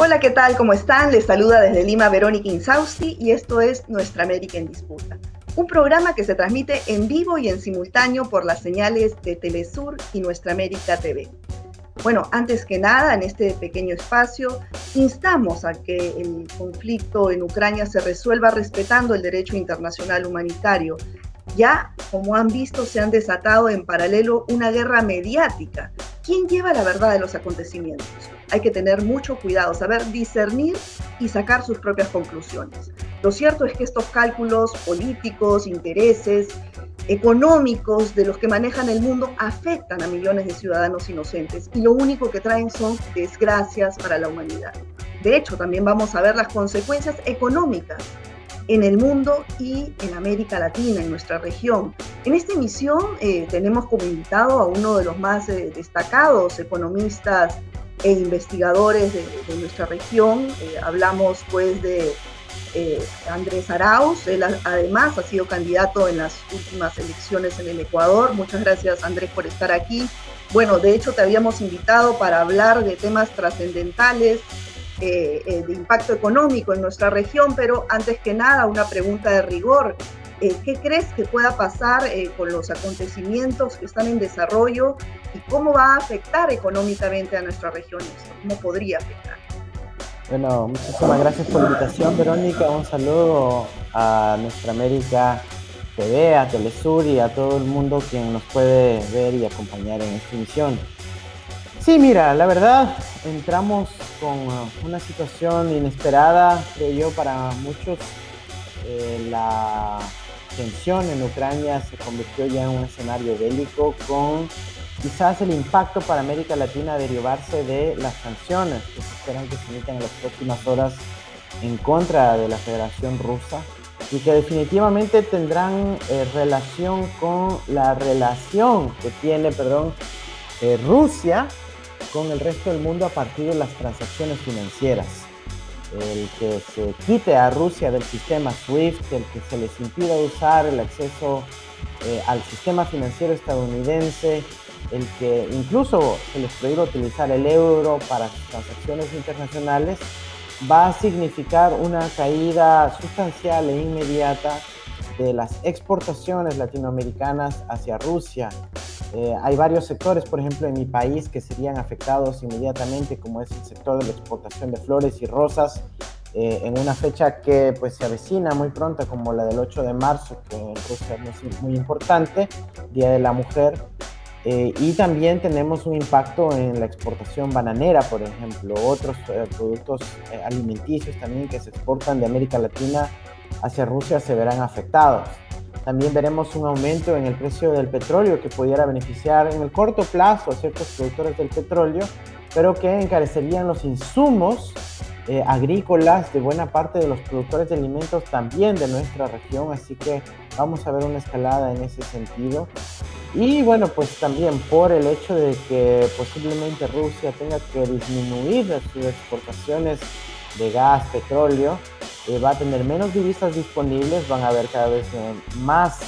Hola, ¿qué tal? ¿Cómo están? Les saluda desde Lima Verónica Insausti y esto es Nuestra América en Disputa, un programa que se transmite en vivo y en simultáneo por las señales de Telesur y Nuestra América TV. Bueno, antes que nada, en este pequeño espacio, instamos a que el conflicto en Ucrania se resuelva respetando el derecho internacional humanitario. Ya, como han visto, se han desatado en paralelo una guerra mediática. ¿Quién lleva la verdad de los acontecimientos? Hay que tener mucho cuidado, saber discernir y sacar sus propias conclusiones. Lo cierto es que estos cálculos políticos, intereses, económicos de los que manejan el mundo afectan a millones de ciudadanos inocentes y lo único que traen son desgracias para la humanidad. De hecho, también vamos a ver las consecuencias económicas en el mundo y en América Latina, en nuestra región. En esta emisión tenemos como invitado a uno de los más destacados economistas e investigadores de nuestra región. Hablamos pues de Andrés Arauz. Él además ha sido candidato en las últimas elecciones en el Ecuador. Muchas gracias, Andrés, por estar aquí. Bueno, de hecho te habíamos invitado para hablar de temas trascendentales, de impacto económico en nuestra región, pero antes que nada una pregunta de rigor. ¿Qué crees que pueda pasar con los acontecimientos que están en desarrollo y cómo va a afectar económicamente a nuestra región esto? ¿Cómo podría afectar? Bueno, muchísimas gracias por la invitación, Verónica. Un saludo a Nuestra América TV, a Telesur y a todo el mundo quien nos puede ver y acompañar en esta emisión. Sí, mira, la verdad, entramos con una situación inesperada, creo yo, para muchos. La tensión en Ucrania se convirtió ya en un escenario bélico con quizás el impacto para América Latina a derivarse de las sanciones que se esperan que se emitan en las próximas horas en contra de la Federación Rusa y que definitivamente tendrán relación con la relación que tiene, Rusia con el resto del mundo a partir de las transacciones financieras. El que se quite a Rusia del sistema SWIFT, el que se les impida usar el acceso al sistema financiero estadounidense, el que incluso se les prohíba utilizar el euro para sus transacciones internacionales, va a significar una caída sustancial e inmediata de las exportaciones latinoamericanas hacia Rusia. Hay varios sectores, por ejemplo, en mi país que serían afectados inmediatamente, como es el sector de la exportación de flores y rosas, en una fecha que pues se avecina muy pronto, como la del 8 de marzo, que en Rusia es muy importante, Día de la Mujer. Y también tenemos un impacto en la exportación bananera, por ejemplo, otros productos alimenticios también que se exportan de América Latina hacia Rusia se verán afectados. También veremos un aumento en el precio del petróleo que pudiera beneficiar en el corto plazo a ciertos productores del petróleo, pero que encarecerían los insumos agrícolas de buena parte de los productores de alimentos también de nuestra región, así que vamos a ver una escalada en ese sentido. Y bueno, pues también por el hecho de que posiblemente Rusia tenga que disminuir sus exportaciones de gas, petróleo, va a tener menos divisas disponibles, van a haber cada vez más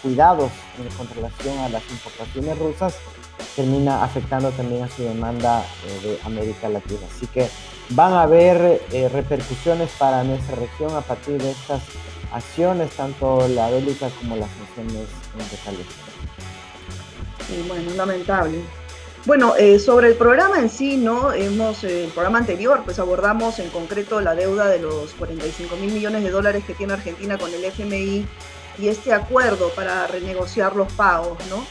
cuidados con relación a las importaciones rusas, termina afectando también a su demanda de América Latina. Así que van a haber repercusiones para nuestra región a partir de estas acciones, tanto la bélica como las sanciones retaliatorias. Sí, bueno, lamentable. Bueno, sobre el programa en sí, ¿no? El programa anterior, pues abordamos en concreto la deuda de los 45.000 millones de dólares que tiene Argentina con el FMI y este acuerdo para renegociar los pagos, ¿no?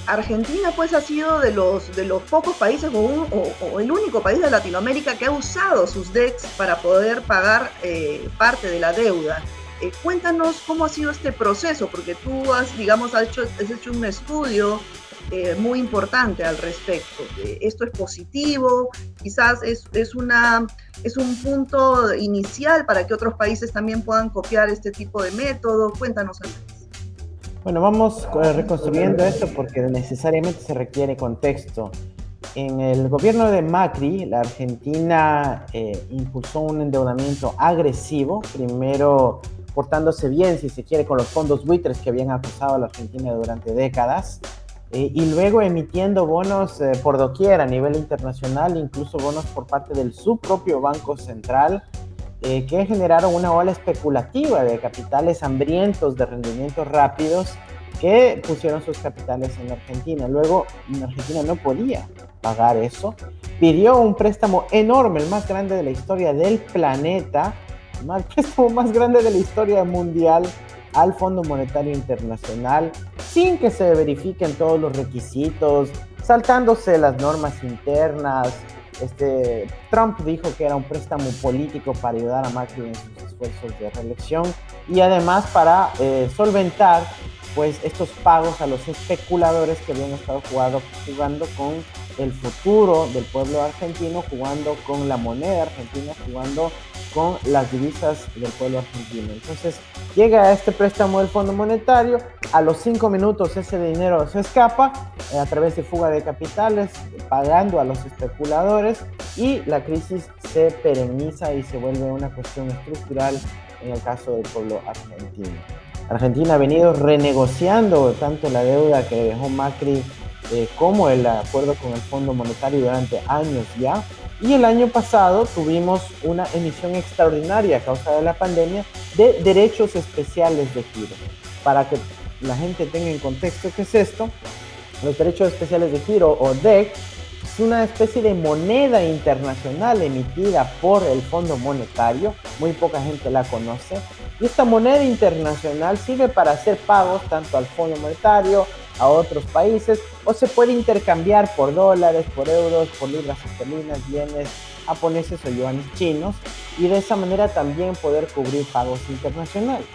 Argentina pues ha sido de los pocos países o el único país de Latinoamérica que ha usado sus DECs para poder pagar parte de la deuda. Cuéntanos cómo ha sido este proceso, porque tú has hecho un estudio muy importante al respecto. Esto es positivo, quizás es un punto inicial para que otros países también puedan copiar este tipo de método. Cuéntanos, Andrés. Bueno, vamos reconstruyendo esto porque necesariamente se requiere contexto. En el gobierno de Macri, la Argentina impulsó un endeudamiento agresivo, primero portándose bien, si se quiere, con los fondos buitres que habían acusado a la Argentina durante décadas. y luego emitiendo bonos por doquier a nivel internacional, incluso bonos por parte de su propio Banco Central, que generaron una ola especulativa de capitales hambrientos de rendimientos rápidos que pusieron sus capitales en Argentina. Luego, Argentina no podía pagar eso, pidió un préstamo enorme, el más grande de la historia del planeta, el préstamo más grande de la historia mundial, al Fondo Monetario Internacional, sin que se verifiquen todos los requisitos, saltándose las normas internas. Trump dijo que era un préstamo político para ayudar a Macri en sus esfuerzos de reelección y además para solventar pues estos pagos a los especuladores que habían estado jugando con el futuro del pueblo argentino, jugando con la moneda argentina, jugando con las divisas del pueblo argentino. Entonces llega este préstamo del Fondo Monetario, a los 5 minutos ese dinero se escapa a través de fuga de capitales, pagando a los especuladores, y la crisis se perenniza y se vuelve una cuestión estructural en el caso del pueblo argentino. Argentina ha venido renegociando tanto la deuda que dejó Macri como el acuerdo con el Fondo Monetario durante años ya, y el año pasado tuvimos una emisión extraordinaria a causa de la pandemia de derechos especiales de giro. Para que la gente tenga en contexto qué es esto, los derechos especiales de giro, o DEG, es una especie de moneda internacional emitida por el Fondo Monetario, muy poca gente la conoce, y esta moneda internacional sirve para hacer pagos tanto al Fondo Monetario, a otros países, o se puede intercambiar por dólares, por euros, por libras esterlinas, yenes japoneses o yuanes chinos, y de esa manera también poder cubrir pagos internacionales.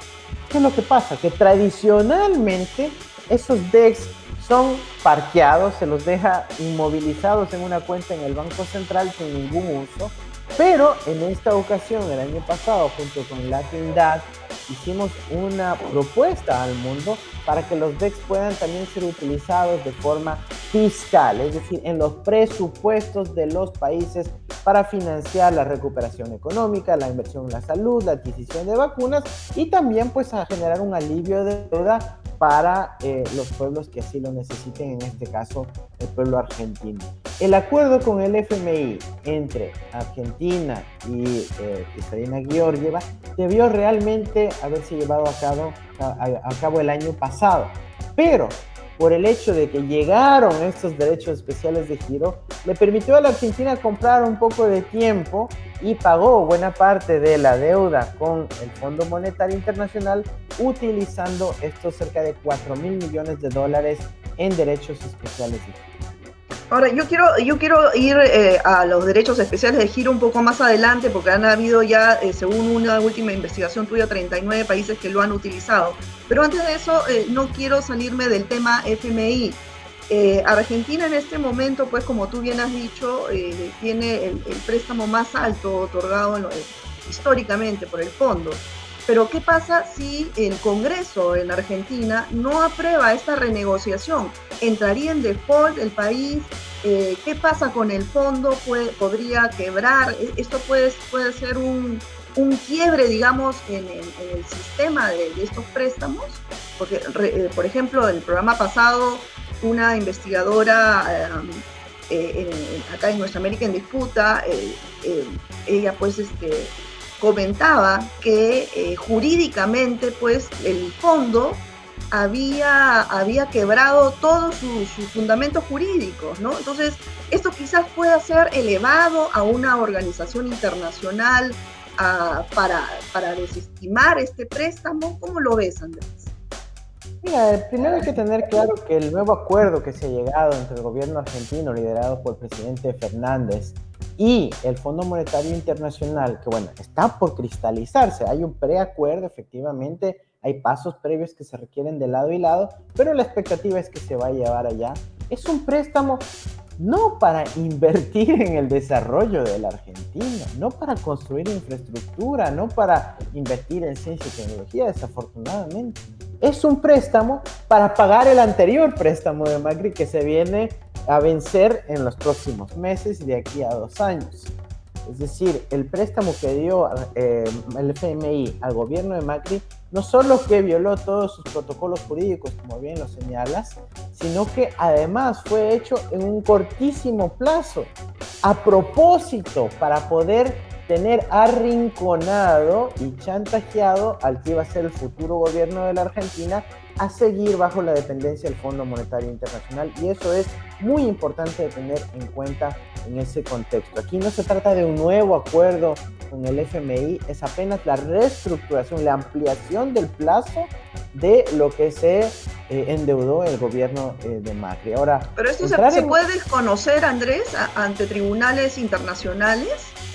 ¿Qué es lo que pasa? Que tradicionalmente esos DEX son parqueados, se los deja inmovilizados en una cuenta en el Banco Central sin ningún uso, pero en esta ocasión, el año pasado, junto con Latindad, hicimos una propuesta al mundo para que los DEX puedan también ser utilizados de forma fiscal, es decir, en los presupuestos de los países para financiar la recuperación económica, la inversión en la salud, la adquisición de vacunas y también pues a generar un alivio de deuda para los pueblos que así lo necesiten, en este caso el pueblo argentino. El acuerdo con el FMI entre Argentina y Kristalina Georgieva debió realmente haberse llevado a cabo el año pasado, pero por el hecho de que llegaron estos derechos especiales de giro, le permitió a la Argentina comprar un poco de tiempo y pagó buena parte de la deuda con el Fondo Monetario Internacional utilizando estos cerca de 4.000 millones de dólares en derechos especiales de giro. Ahora, yo quiero ir a los derechos especiales de giro un poco más adelante, porque han habido ya, según una última investigación tuya, 39 países que lo han utilizado. Pero antes de eso, no quiero salirme del tema FMI. Argentina en este momento, pues como tú bien has dicho, tiene el préstamo más alto otorgado históricamente por el fondo. Pero ¿qué pasa si el Congreso en Argentina no aprueba esta renegociación? ¿Entraría en default el país? ¿Qué pasa con el fondo? ¿Podría quebrar? Esto puede ser un quiebre, digamos, en el sistema de estos préstamos. Porque, por ejemplo, el programa pasado, una investigadora acá en Nuestra América en Disputa, ella pues comentaba que jurídicamente pues el fondo había quebrado todos sus fundamentos jurídicos, ¿no? Entonces, esto quizás pueda ser elevado a una organización internacional para desestimar este préstamo. ¿Cómo lo ves, Andrés? Mira, primero hay que tener claro que el nuevo acuerdo que se ha llegado entre el gobierno argentino, liderado por el presidente Fernández, y el Fondo Monetario Internacional, que bueno, está por cristalizarse, hay un preacuerdo, efectivamente, hay pasos previos que se requieren de lado y lado, pero la expectativa es que se va a llevar allá. Es un préstamo no para invertir en el desarrollo de la Argentina, no para construir infraestructura, no para invertir en ciencia y tecnología, desafortunadamente. Es un préstamo para pagar el anterior préstamo de Macri que se viene a vencer en los próximos meses y de aquí a 2 años. Es decir, el préstamo que dio el FMI al gobierno de Macri no solo que violó todos sus protocolos jurídicos, como bien lo señalas, sino que además fue hecho en un cortísimo plazo, a propósito, para poder tener arrinconado y chantajeado al que iba a ser el futuro gobierno de la Argentina a seguir bajo la dependencia del Fondo Monetario Internacional, y eso es muy importante de tener en cuenta en ese contexto. Aquí no se trata de un nuevo acuerdo con el FMI, es apenas la reestructuración, la ampliación del plazo de lo que se endeudó el gobierno de Macri. Ahora, ¿pero esto se puede desconocer, Andrés, ante tribunales internacionales?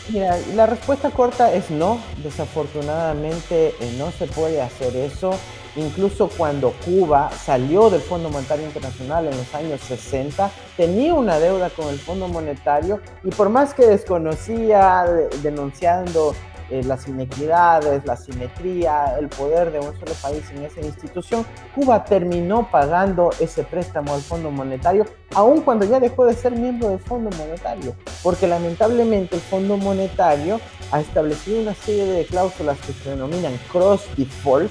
Mira, la respuesta corta es no. Desafortunadamente no se puede hacer eso. Incluso cuando Cuba salió del Fondo Monetario Internacional en los años 60, tenía una deuda con el Fondo Monetario, y por más que desconocía, denunciando las inequidades, la simetría, el poder de un solo país en esa institución, Cuba terminó pagando ese préstamo al Fondo Monetario, aun cuando ya dejó de ser miembro del Fondo Monetario, porque lamentablemente el Fondo Monetario ha establecido una serie de cláusulas que se denominan cross default,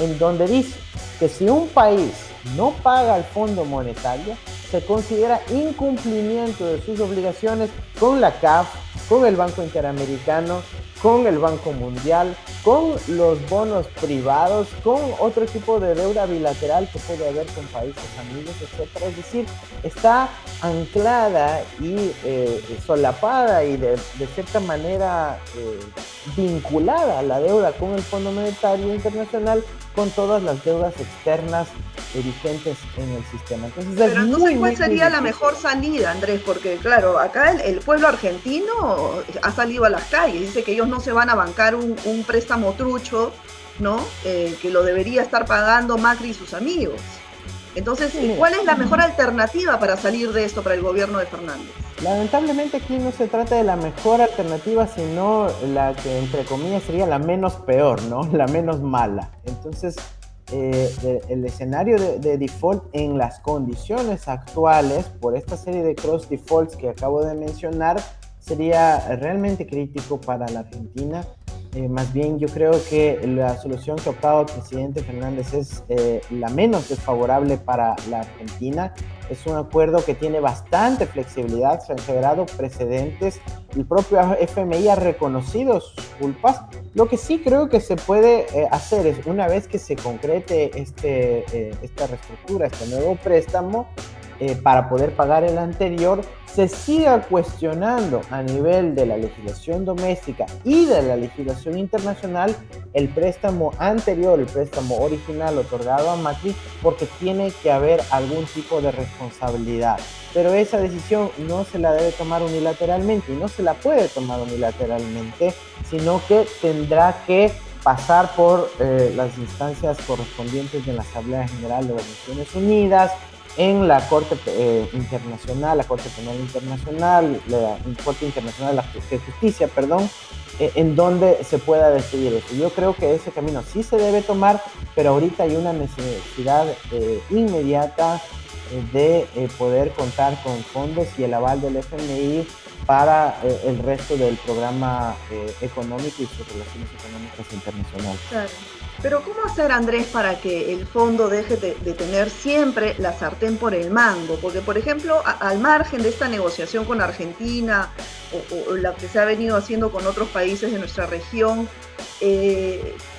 en donde dice que si un país no paga al Fondo Monetario, se considera incumplimiento de sus obligaciones con la CAF, con el Banco Interamericano, con el Banco Mundial, con los bonos privados, con otro tipo de deuda bilateral que puede haber con países amigos, etc. Es decir, está anclada y solapada y de cierta manera vinculada a la deuda con el Fondo Monetario Internacional con todas las deudas externas vigentes en el sistema. Entonces, pero entonces, ¿cuál sería la mejor salida, Andrés? Porque claro, acá el pueblo argentino ha salido a las calles, dice que ellos no se van a bancar un préstamo trucho, ¿no? Que lo debería estar pagando Macri y sus amigos. Entonces, ¿cuál es la mejor alternativa para salir de esto para el gobierno de Fernández? Lamentablemente aquí no se trata de la mejor alternativa, sino la que, entre comillas, sería la menos peor, ¿no? La menos mala. Entonces, el escenario de default en las condiciones actuales, por esta serie de cross defaults que acabo de mencionar, sería realmente crítico para la Argentina. Más bien, yo creo que la solución que ha optado el presidente Fernández es la menos desfavorable para la Argentina. Es un acuerdo que tiene bastante flexibilidad, se han generado precedentes, el propio FMI ha reconocido sus culpas. Lo que sí creo que se puede hacer es, una vez que se concrete esta reestructura, este nuevo préstamo, para poder pagar el anterior, se siga cuestionando a nivel de la legislación doméstica y de la legislación internacional el préstamo anterior, el préstamo original otorgado a Macri, porque tiene que haber algún tipo de responsabilidad. Pero esa decisión no se la debe tomar unilateralmente, y no se la puede tomar unilateralmente, sino que tendrá que pasar por las instancias correspondientes de la Asamblea General de las Naciones Unidas, en la Corte Internacional, la Corte Penal Internacional, la Corte Internacional de Justicia, en donde se pueda decidir eso. Yo creo que ese camino sí se debe tomar, pero ahorita hay una necesidad inmediata de poder contar con fondos y el aval del FMI para el resto del programa económico y sus relaciones económicas internacionales. Claro. Pero ¿cómo hacer, Andrés, para que el fondo deje de tener siempre la sartén por el mango? Porque, por ejemplo, al margen de esta negociación con Argentina o la que se ha venido haciendo con otros países de nuestra región,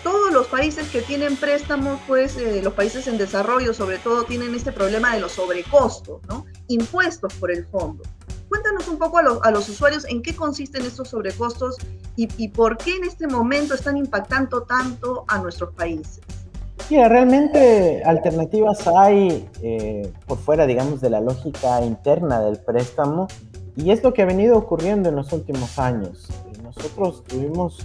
todos los países que tienen préstamos, pues los países en desarrollo sobre todo, tienen este problema de los sobrecostos, ¿no? Impuestos por el fondo. Cuéntanos un poco a los usuarios en qué consisten estos sobrecostos y por qué en este momento están impactando tanto a nuestros países. Sí, realmente alternativas hay por fuera, digamos, de la lógica interna del préstamo, y es lo que ha venido ocurriendo en los últimos años. Nosotros tuvimos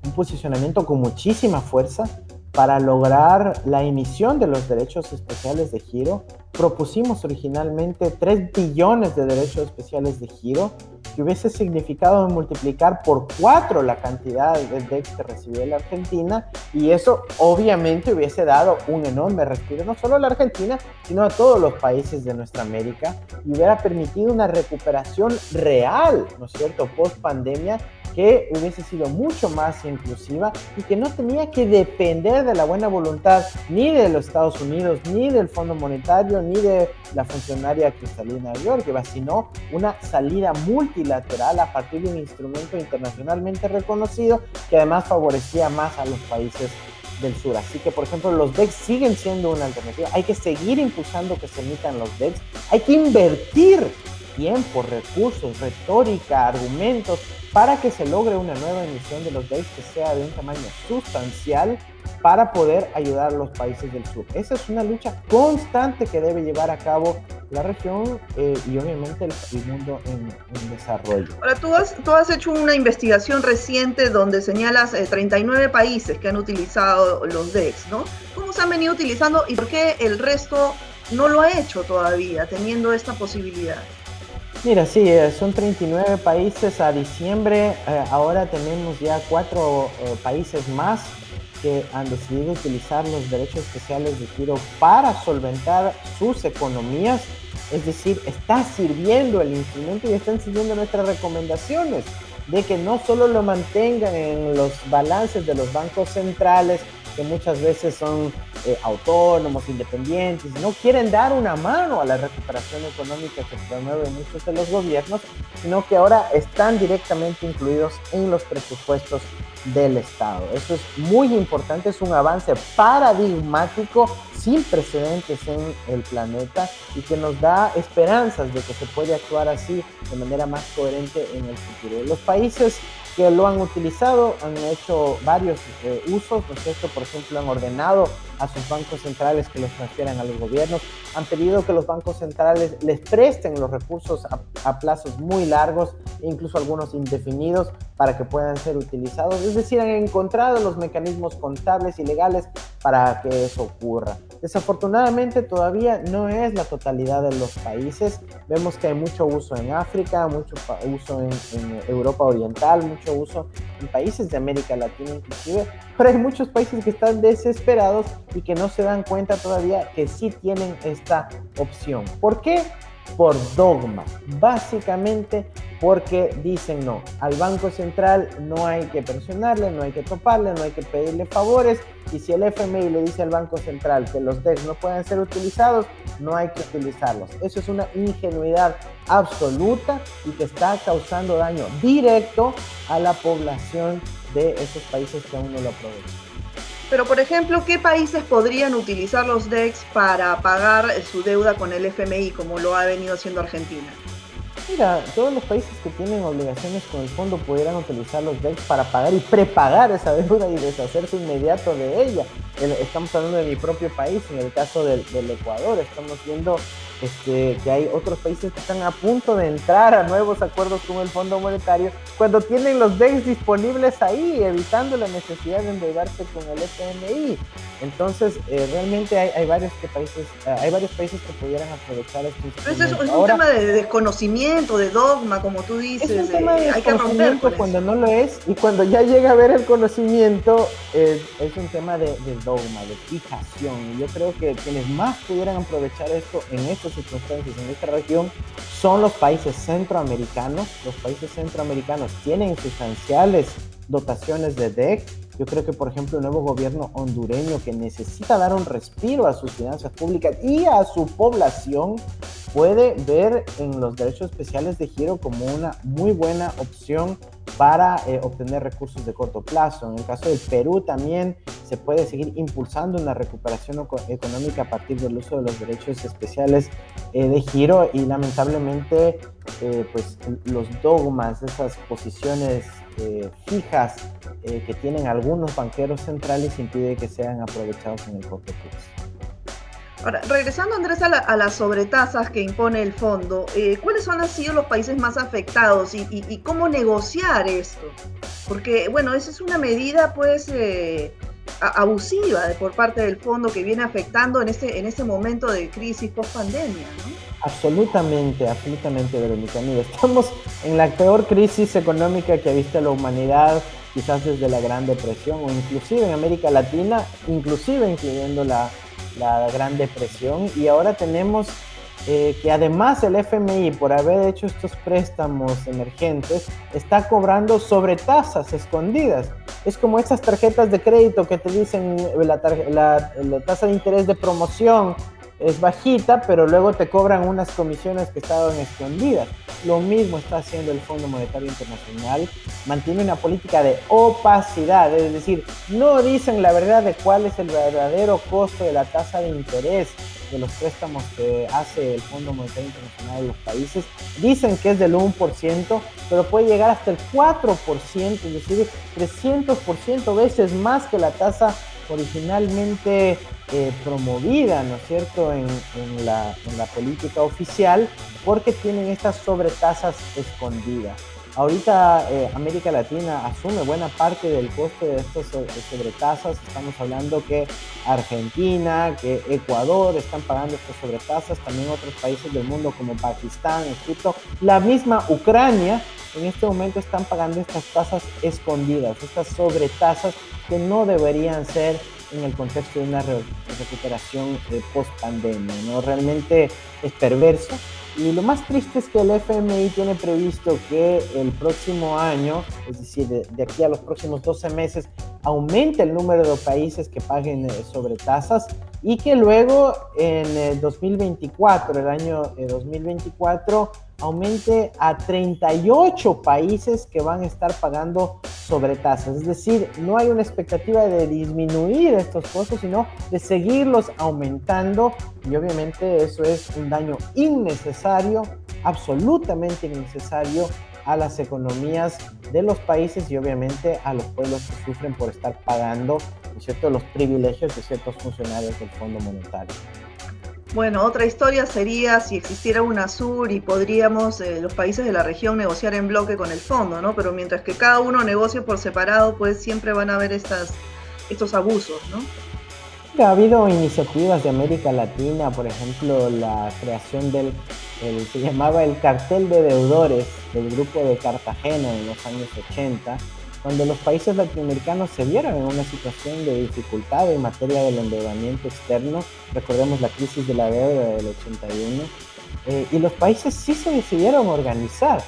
un posicionamiento con muchísima fuerza para lograr la emisión de los derechos especiales de giro. Propusimos originalmente 3 billones de derechos especiales de giro, que hubiese significado multiplicar por 4 la cantidad de DEX que recibió la Argentina, y eso obviamente hubiese dado un enorme respiro no solo a la Argentina, sino a todos los países de nuestra América, y hubiera permitido una recuperación real, ¿no es cierto?, post pandemia, que hubiese sido mucho más inclusiva y que no tenía que depender de la buena voluntad ni de los Estados Unidos, ni del Fondo Monetario, ni de la funcionaria Cristalina Georgieva, sino una salida multilateral a partir de un instrumento internacionalmente reconocido que además favorecía más a los países del sur. Así que, por ejemplo, los BECS siguen siendo una alternativa. Hay que seguir impulsando que se emitan los BECS. Hay que invertir tiempo, recursos, retórica, argumentos para que se logre una nueva emisión de los BECS que sea de un tamaño sustancial para poder ayudar a los países del sur. Esa es una lucha constante que debe llevar a cabo la región y obviamente el mundo en desarrollo. Ahora, tú has hecho una investigación reciente donde señalas 39 países que han utilizado los DECs, ¿no? ¿Cómo se han venido utilizando y por qué el resto no lo ha hecho todavía, teniendo esta posibilidad? Mira, sí, son 39 países a diciembre. Ahora tenemos ya 4 países más que han decidido utilizar los derechos especiales de giro para solventar sus economías. Es decir, está sirviendo el instrumento y están siguiendo nuestras recomendaciones de que no solo lo mantengan en los balances de los bancos centrales, que muchas veces son autónomos, independientes, no quieren dar una mano a la recuperación económica que promueven muchos de los gobiernos, sino que ahora están directamente incluidos en los presupuestos del Estado. Eso es muy importante, es un avance paradigmático sin precedentes en el planeta y que nos da esperanzas de que se puede actuar así de manera más coherente en el futuro. Los países que lo han utilizado han hecho varios usos, ¿no es cierto? Por ejemplo, han ordenado a sus bancos centrales que los transfieran a los gobiernos, han pedido que los bancos centrales les presten los recursos a plazos muy largos, incluso algunos indefinidos, para que puedan ser utilizados. Es decir, han encontrado los mecanismos contables y legales para que eso ocurra. Desafortunadamente todavía no es la totalidad de los países. Vemos que hay mucho uso en África, mucho uso en Europa Oriental, mucho uso en países de América Latina inclusive, pero hay muchos países que están desesperados y que no se dan cuenta todavía que sí tienen esta opción. ¿Por qué? Por dogma, básicamente porque dicen no, al Banco Central no hay que presionarle, no hay que toparle, no hay que pedirle favores, y si el FMI le dice al Banco Central que los DECs no pueden ser utilizados, no hay que utilizarlos. Eso es una ingenuidad absoluta y que está causando daño directo a la población de esos países que aún no lo aprovechan. Pero, por ejemplo, ¿qué países podrían utilizar los DECs para pagar su deuda con el FMI, como lo ha venido haciendo Argentina? Mira, todos los países que tienen obligaciones con el fondo pudieran utilizar los DECs para pagar y prepagar esa deuda y deshacerse inmediato de ella. Estamos hablando de mi propio país, en el caso del Ecuador, estamos viendo que hay otros países que están a punto de entrar a nuevos acuerdos con el Fondo Monetario cuando tienen los DECs disponibles ahí, evitando la necesidad de endeudarse con el FMI. Entonces, realmente hay varios países que pudieran aprovechar este instrumento. Pero es un tema de desconocimiento, de dogma, como tú dices. Es un tema de hay que romper con cuando eso. no lo es, y cuando ya llega a ver el conocimiento, es un tema de dogma, de fijación. Y yo creo que quienes más pudieran aprovechar esto en estas circunstancias, en esta región, son los países centroamericanos. Los países centroamericanos tienen sustanciales dotaciones de DEC. Yo creo que, por ejemplo, el nuevo gobierno hondureño, que necesita dar un respiro a sus finanzas públicas y a su población, puede ver en los derechos especiales de giro como una muy buena opción para obtener recursos de corto plazo. En el caso del Perú también se puede seguir impulsando una recuperación económica a partir del uso de los derechos especiales de giro, y lamentablemente pues los dogmas, esas posiciones fijas que tienen algunos banqueros centrales, impide que sean aprovechados en el corto plazo. Ahora, regresando, Andrés, a las sobretasas que impone el fondo, ¿cuáles han sido los países más afectados y cómo negociar esto? Porque, bueno, esa es una medida, pues, abusiva por parte del fondo que viene afectando en este momento de crisis post-pandemia, ¿no? Absolutamente, Verónica. Mira, estamos en la peor crisis económica que ha visto la humanidad, quizás desde la Gran Depresión, o inclusive en América Latina, inclusive incluyendo la Gran Depresión, y ahora tenemos que además el FMI, por haber hecho estos préstamos emergentes, está cobrando sobretasas escondidas. Es como esas tarjetas de crédito que te dicen la tasa de interés de promoción es bajita, pero luego te cobran unas comisiones que estaban escondidas. Lo mismo está haciendo el Fondo Monetario Internacional, mantiene una política de opacidad, es decir, no dicen la verdad de cuál es el verdadero costo de la tasa de interés de los préstamos que hace el Fondo Monetario Internacional a los países. Dicen que es del 1%, pero puede llegar hasta el 4%, es decir, 300% veces más que la tasa originalmente promovida, ¿no es cierto?, en la política oficial, porque tienen estas sobretasas escondidas. Ahorita América Latina asume buena parte del coste de estas sobretasas. Estamos hablando que Argentina, que Ecuador están pagando estas sobretasas, también otros países del mundo como Pakistán, Egipto, la misma Ucrania en este momento están pagando estas tasas escondidas, estas sobretasas que no deberían ser en el contexto de una recuperación post-pandemia, ¿no? Realmente es perverso. Y lo más triste es que el FMI tiene previsto que el próximo año, es decir, de aquí a los próximos 12 meses, aumente el número de países que paguen sobretasas y que luego en 2024, el año 2024, aumente a 38 países que van a estar pagando sobretasas. Es decir, no hay una expectativa de disminuir estos costos, sino de seguirlos aumentando, y obviamente eso es un daño innecesario, absolutamente innecesario a las economías de los países y obviamente a los pueblos que sufren por estar pagando, ¿no es cierto?, los privilegios de ciertos funcionarios del Fondo Monetario. Bueno, otra historia sería si existiera UNASUR y podríamos los países de la región negociar en bloque con el fondo, ¿no? Pero mientras que cada uno negocie por separado, pues siempre van a haber estos abusos, ¿no? Ha habido iniciativas de América Latina, por ejemplo, la creación se llamaba el cartel de deudores del grupo de Cartagena en los años 80, cuando los países latinoamericanos se vieron en una situación de dificultad en materia del endeudamiento externo. Recordemos la crisis de la deuda del 81, y los países sí se decidieron organizar.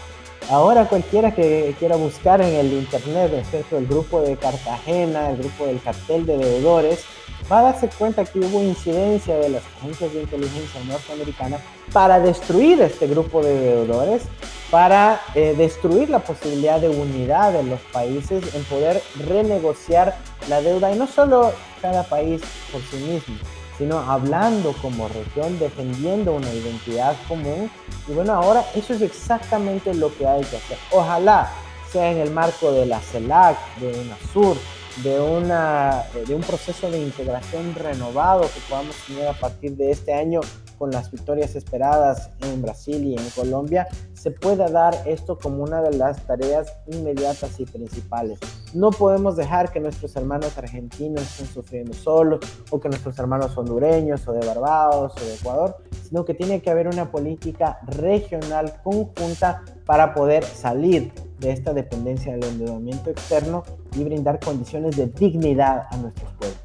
Ahora cualquiera que quiera buscar en el internet, ¿no es cierto?, el grupo de Cartagena, el grupo del cartel de deudores, va a darse cuenta que hubo incidencia de las agencias de inteligencia norteamericanas para destruir este grupo de deudores, para destruir la posibilidad de unidad de los países en poder renegociar la deuda, y no solo cada país por sí mismo, sino hablando como región, defendiendo una identidad común. Y bueno, ahora eso es exactamente lo que hay que hacer. Ojalá sea en el marco de la CELAC, de UNASUR, de un proceso de integración renovado que podamos tener a partir de este año con las victorias esperadas en Brasil y en Colombia, se pueda dar esto como una de las tareas inmediatas y principales. No podemos dejar que nuestros hermanos argentinos estén sufriendo solos, o que nuestros hermanos hondureños, o de Barbados, o de Ecuador, sino que tiene que haber una política regional conjunta para poder salir de esta dependencia del endeudamiento externo y brindar condiciones de dignidad a nuestros pueblos.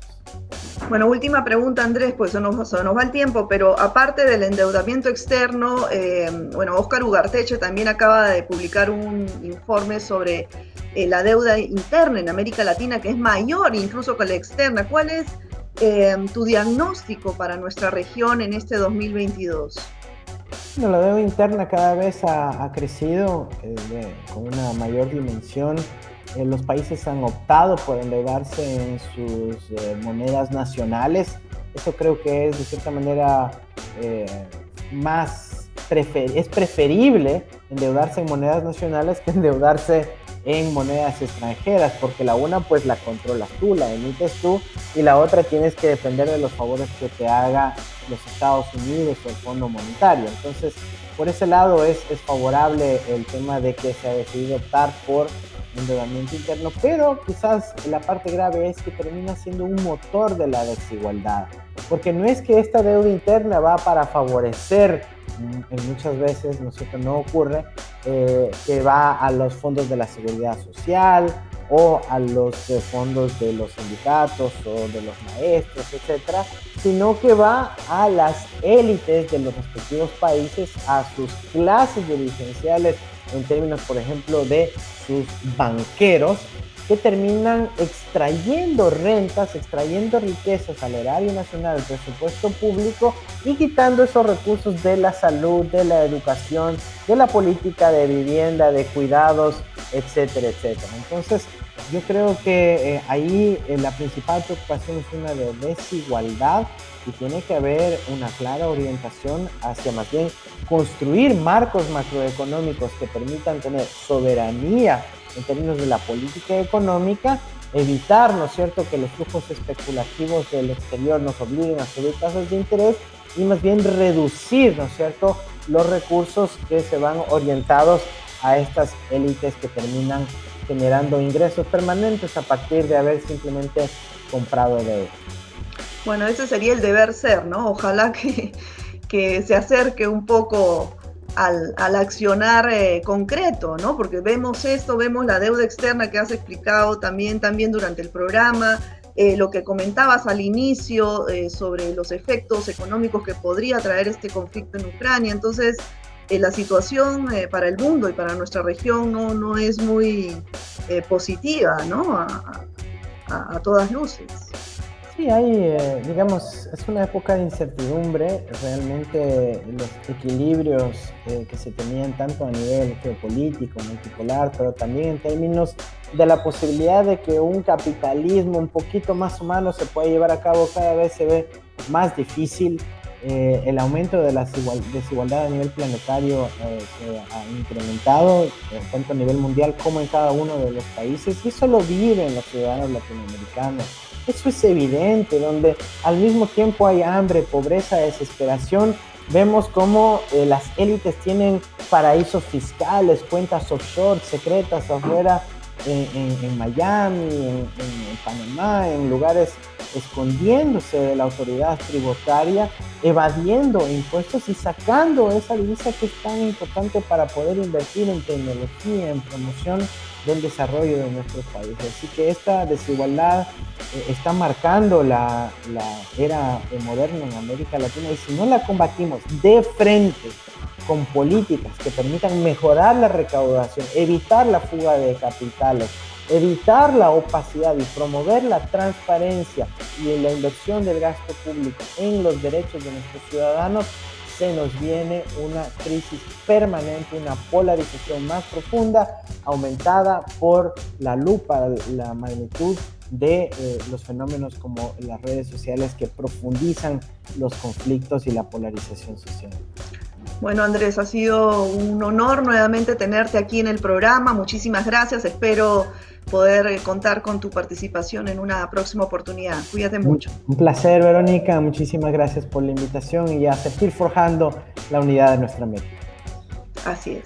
Bueno, última pregunta, Andrés, pues se nos va el tiempo, pero aparte del endeudamiento externo, Óscar Ugarteche también acaba de publicar un informe sobre la deuda interna en América Latina, que es mayor incluso que la externa. ¿Cuál es tu diagnóstico para nuestra región en este 2022? Bueno, la deuda interna cada vez ha crecido con una mayor dimensión. Los países han optado por endeudarse en sus monedas nacionales. Eso creo que es de cierta manera es preferible endeudarse en monedas nacionales que endeudarse en monedas extranjeras, porque la una pues la controlas tú, la emites tú, y la otra tienes que depender de los favores que te haga los Estados Unidos o el Fondo Monetario. Entonces, por ese lado es favorable el tema de que se ha decidido optar por endeudamiento interno, pero quizás la parte grave es que termina siendo un motor de la desigualdad, porque no es que esta deuda interna va para favorecer, muchas veces, ¿no es cierto?, no ocurre, que va a los fondos de la seguridad social o a los fondos de los sindicatos o de los maestros, etcétera, sino que va a las élites de los respectivos países, a sus clases dirigenciales en términos, por ejemplo, de sus banqueros, que terminan extrayendo rentas, extrayendo riquezas al erario nacional, al presupuesto público, y quitando esos recursos de la salud, de la educación, de la política de vivienda, de cuidados, etcétera, etcétera. Entonces, yo creo que ahí la principal preocupación es una de desigualdad, y tiene que haber una clara orientación hacia más bien construir marcos macroeconómicos que permitan tener soberanía en términos de la política económica, evitar, ¿no es cierto?, que los flujos especulativos del exterior nos obliguen a subir tasas de interés, y más bien reducir, ¿no es cierto?, los recursos que se van orientados a estas élites que terminan generando ingresos permanentes a partir de haber simplemente comprado deuda. Bueno, ese sería el deber ser, ¿no? Ojalá que se acerque un poco al accionar concreto, ¿no? Porque vemos esto, vemos la deuda externa que has explicado también durante el programa, lo que comentabas al inicio sobre los efectos económicos que podría traer este conflicto en Ucrania. Entonces, la situación para el mundo y para nuestra región no es muy positiva, ¿no? A todas luces. Sí, hay, digamos, es una época de incertidumbre. Realmente los equilibrios que se tenían tanto a nivel geopolítico, multipolar, pero también en términos de la posibilidad de que un capitalismo un poquito más humano se pueda llevar a cabo, cada vez se ve más difícil. El aumento de la desigualdad a nivel planetario se ha incrementado, tanto a nivel mundial como en cada uno de los países, y eso lo viven los ciudadanos latinoamericanos. Eso es evidente, donde al mismo tiempo hay hambre, pobreza, desesperación. Vemos cómo las élites tienen paraísos fiscales, cuentas offshore secretas afuera, en Miami, en Panamá, en lugares escondiéndose de la autoridad tributaria, evadiendo impuestos y sacando esa divisa que es tan importante para poder invertir en tecnología, en promoción del desarrollo de nuestros países. Así que esta desigualdad está marcando la era moderna en América Latina, y si no la combatimos de frente con políticas que permitan mejorar la recaudación, evitar la fuga de capitales, evitar la opacidad y promover la transparencia y la inversión del gasto público en los derechos de nuestros ciudadanos, se nos viene una crisis permanente, una polarización más profunda, aumentada por la lupa, la magnitud de los fenómenos como las redes sociales, que profundizan los conflictos y la polarización social. Bueno, Andrés, ha sido un honor nuevamente tenerte aquí en el programa. Muchísimas gracias. Espero poder contar con tu participación en una próxima oportunidad. Cuídate mucho. Un placer, Verónica. Muchísimas gracias por la invitación y a seguir forjando la unidad de nuestra América. Así es.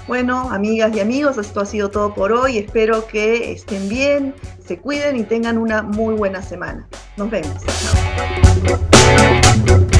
Bueno, amigas y amigos, esto ha sido todo por hoy. Espero que estén bien, se cuiden y tengan una muy buena semana. Nos vemos. Chao.